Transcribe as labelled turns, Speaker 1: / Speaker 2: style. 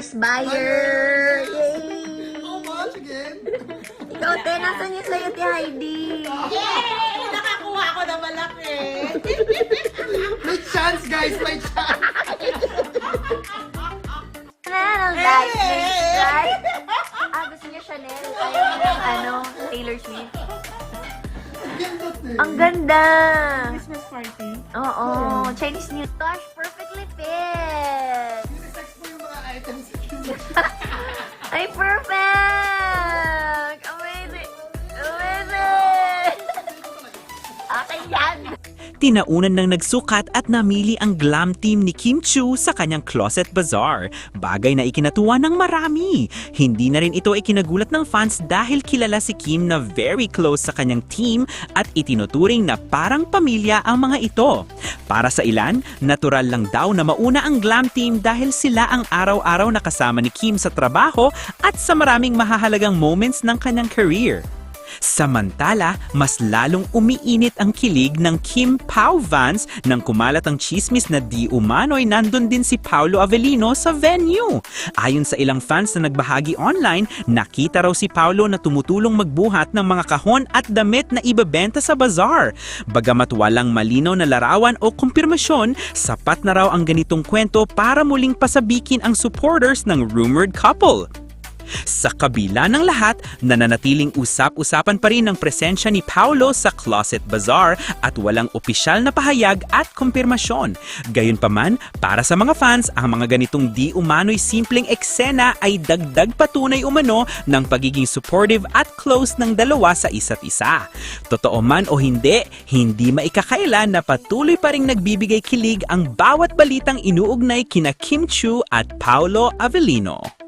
Speaker 1: first buyer! Yay!
Speaker 2: How much again?
Speaker 1: Ikaw, te, nasan yung sa'yo, ti Heidi?
Speaker 3: Yay! Nakakuha ko na malaki.
Speaker 2: May chance, guys! May chance!
Speaker 1: Ano, guys? Right? Gusto niya Chanel? Ayaw niya ng Taylor Swift. Ang ganda!
Speaker 3: Christmas party.
Speaker 1: Oo, Chinese New Gosh, perfectly fit!
Speaker 2: Unisex mo yung mga items.
Speaker 1: Ay, perfect! Amazing! Amazing! Akin yan!
Speaker 4: Tinaunan ng nagsukat at namili ang glam team ni Kim Chiu sa kanyang closet bazaar. Bagay na ikinatuwa ng marami. Hindi na rin ito ikinagulat ng fans dahil kilala si Kim na very close sa kanyang team at itinuturing na parang pamilya ang mga ito. Para sa ilan, natural lang daw na mauna ang glam team dahil sila ang araw-araw na kasama ni Kim sa trabaho at sa maraming mahahalagang moments ng kanyang career. Samantala, mas lalong umiinit ang kilig ng Kim Pao fans nang kumalat ang chismis na di umano'y nandun din si Paolo Avellino sa venue. Ayon sa ilang fans na nagbahagi online, nakita raw si Paolo na tumutulong magbuhat ng mga kahon at damit na ibebenta sa bazaar. Bagamat walang malinaw na larawan o kumpirmasyon, sapat na raw ang ganitong kwento para muling pasabikin ang supporters ng rumored couple. Sa kabila ng lahat, nananatiling usap-usapan pa rin ang presensya ni Paolo sa Closet Bazaar at walang opisyal na pahayag at kumpirmasyon. Gayunpaman, para sa mga fans, ang mga ganitong di umano'y simpleng eksena ay dagdag patunay umano ng pagiging supportive at close ng dalawa sa isa't isa. Totoo man o hindi, hindi maikakaila na patuloy pa ring nagbibigay kilig ang bawat balitang inuugnay kina Kim Chiu at Paolo Avellino.